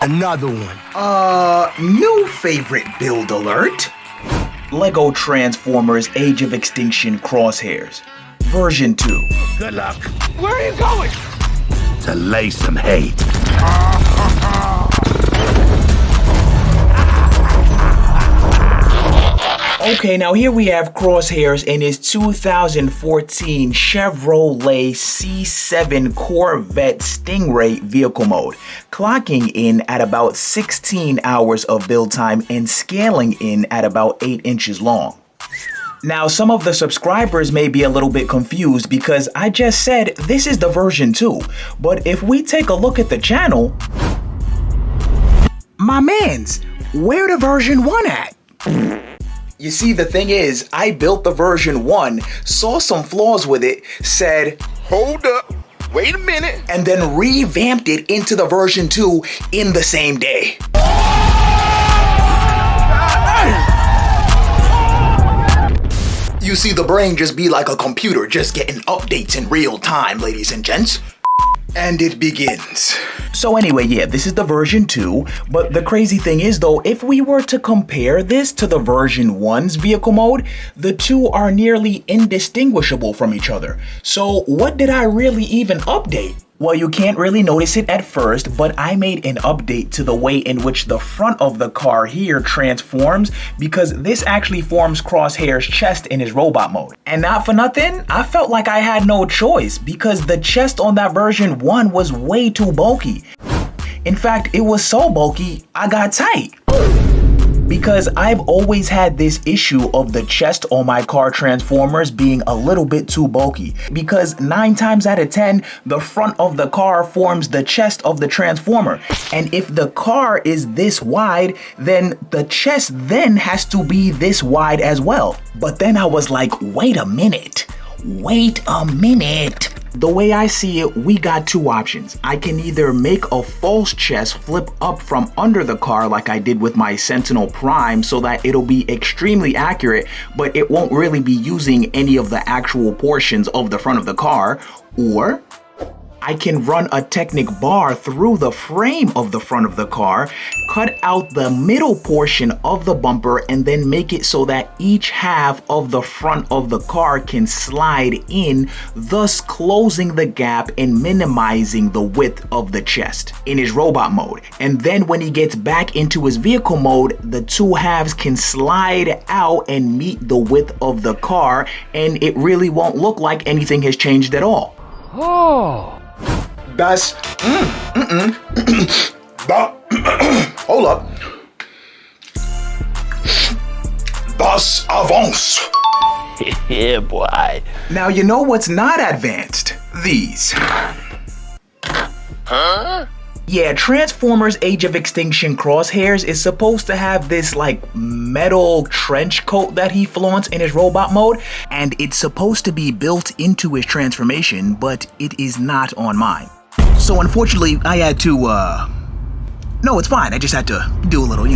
Another one. New favorite build alert. Lego Transformers Age of Extinction Crosshairs, version 2. Good luck. Where are you going? To lay some hate. Okay, now here we have Crosshairs in his 2014 Chevrolet C7 Corvette Stingray vehicle mode, clocking in at about 16 hours of build time and scaling in at about 8 inches long. Now, some of the subscribers may be a little bit confused because I just said this is the version 2, but if we take a look at the channel, my mans, where the version 1 at? You see, the thing is, I built the version 1, saw some flaws with it, said, Hold up. Wait a minute. and then revamped it into the version 2 in the same day. You see, the brain just be like a computer, just getting updates in real time, ladies and gents. And it begins. So anyway, yeah, this is the version 2, but the crazy thing is though, if we were to compare this to the version 1's vehicle mode, the two are nearly indistinguishable from each other. So what did I really even update? Well, you can't really notice it at first, but I made an update to the way in which the front of the car here transforms, because this actually forms Crosshair's chest in his robot mode. And not for nothing, I felt like I had no choice because the chest on that version 1 was way too bulky. In fact, it was so bulky, I got tight. Because I've always had this issue of the chest on my car Transformers being a little bit too bulky. Because 9 times out of 10, the front of the car forms the chest of the Transformer. And if the car is this wide, then the chest then has to be this wide as well. But then I was like, wait a minute. The way I see it, we got two options. I can either make a false chest flip up from under the car like I did with my Sentinel Prime so that it'll be extremely accurate, but it won't really be using any of the actual portions of the front of the car, or I can run a Technic bar through the frame of the front of the car, cut out the middle portion of the bumper, and then make it so that each half of the front of the car can slide in, thus closing the gap and minimizing the width of the chest in his robot mode. And then when he gets back into his vehicle mode, the two halves can slide out and meet the width of the car, and it really won't look like anything has changed at all. Oh. That's hold up. Thus avance. Yeah, boy. Now you know what's not advanced? These. Huh? Yeah, Transformers Age of Extinction Crosshairs is supposed to have this like metal trench coat that he flaunts in his robot mode, and it's supposed to be built into his transformation, but it is not on mine. So unfortunately, I had to, no, it's fine. I just had to do a little,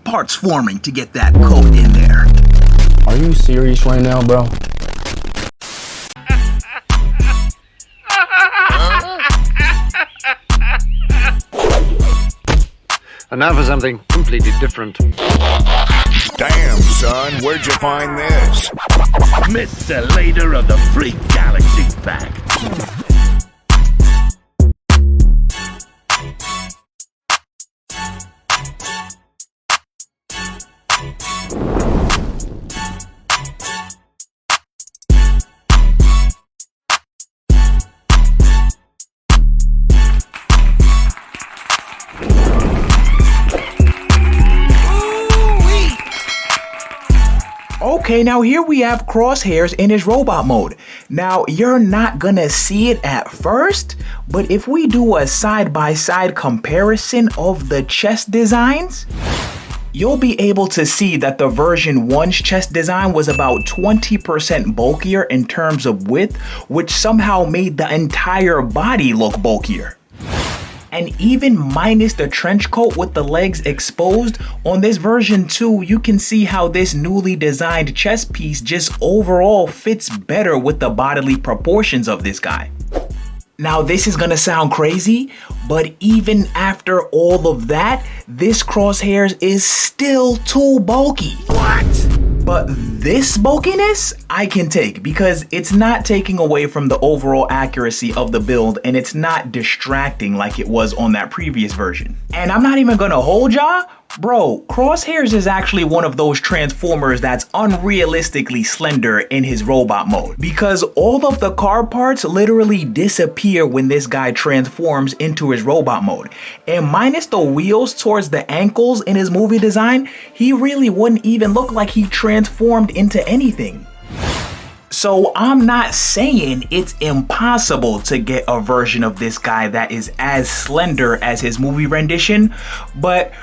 parts forming to get that coat in there. Are you serious right now, bro? And now for something completely different. Damn, son, where'd you find this? Mr. Leader of the Freak Galaxy's back. Okay, now here we have Crosshairs in his robot mode. Now, you're not gonna see it at first, but if we do a side-by-side comparison of the chest designs, you'll be able to see that the version 1's chest design was about 20% bulkier in terms of width, which somehow made the entire body look bulkier. And even minus the trench coat with the legs exposed, on this version 2, you can see how this newly designed chest piece just overall fits better with the bodily proportions of this guy. Now this is gonna sound crazy, but even after all of that, this Crosshairs is still too bulky. What? But this bulkiness I can take because it's not taking away from the overall accuracy of the build and it's not distracting like it was on that previous version. And I'm not even gonna hold y'all. Bro, Crosshairs is actually one of those Transformers that's unrealistically slender in his robot mode because all of the car parts literally disappear when this guy transforms into his robot mode. And minus the wheels towards the ankles in his movie design, he really wouldn't even look like he transformed into anything. So I'm not saying it's impossible to get a version of this guy that is as slender as his movie rendition, but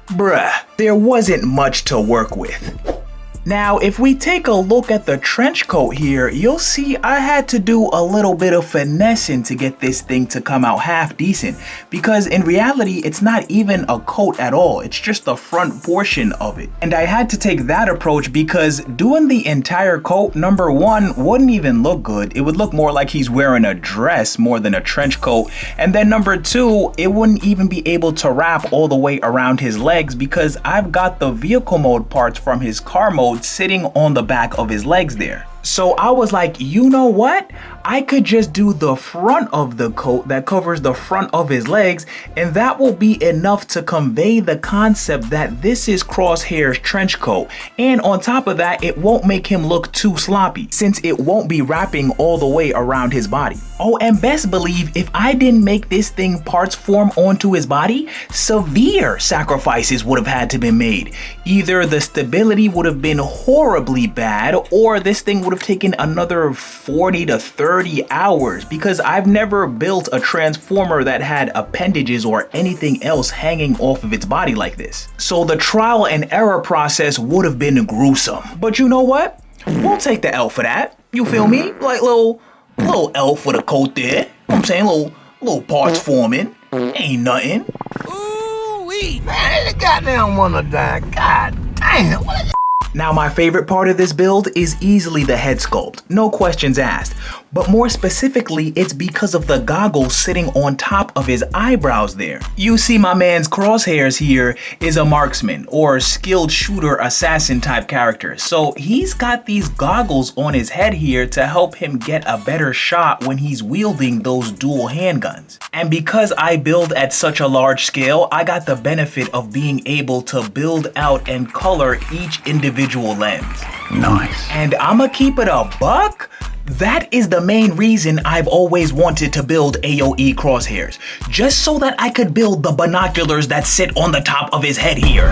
bruh, there wasn't much to work with. Now, if we take a look at the trench coat here, you'll see I had to do a little bit of finessing to get this thing to come out half decent, because in reality, it's not even a coat at all. It's just the front portion of it. And I had to take that approach because doing the entire coat, number one, wouldn't even look good. It would look more like he's wearing a dress more than a trench coat. And then number two, it wouldn't even be able to wrap all the way around his legs because I've got the vehicle mode parts from his car mode sitting on the back of his legs there. So I was like, you know what? I could just do the front of the coat that covers the front of his legs, and that will be enough to convey the concept that this is Crosshairs' trench coat. And on top of that, it won't make him look too sloppy since it won't be wrapping all the way around his body. Oh, and best believe if I didn't make this thing parts form onto his body, severe sacrifices would have had to be made. Either the stability would have been horribly bad, or this thing would have taken another 40 to 30 hours because I've never built a Transformer that had appendages or anything else hanging off of its body like this. So the trial and error process would have been gruesome. But you know what? We'll take the L for that. You feel me? Like little L for the coat there. You know what I'm saying? Little parts forming. Ain't nothing. Ooh-wee. Man, the goddamn one to die. God damn. What is Now my favorite part of this build is easily the head sculpt, no questions asked. But more specifically, it's because of the goggles sitting on top of his eyebrows there. You see my man's Crosshairs here is a marksman or skilled shooter assassin type character. So he's got these goggles on his head here to help him get a better shot when he's wielding those dual handguns. And because I build at such a large scale, I got the benefit of being able to build out and color each individual lens. Nice. And I'ma keep it a buck. That is the main reason I've always wanted to build AOE Crosshairs, just so that I could build the binoculars that sit on the top of his head here.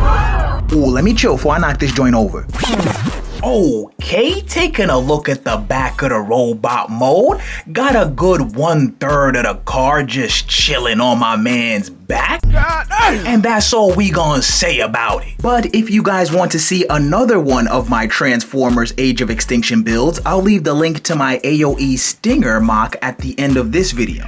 Ooh, let me chill before I knock this joint over. Okay, taking a look at the back of the robot mode, got a good 1/3 of the car just chilling on my man's back. And that's all we gonna say about it. But if you guys want to see another one of my Transformers Age of Extinction builds, I'll leave the link to my AOE Stinger mock at the end of this video.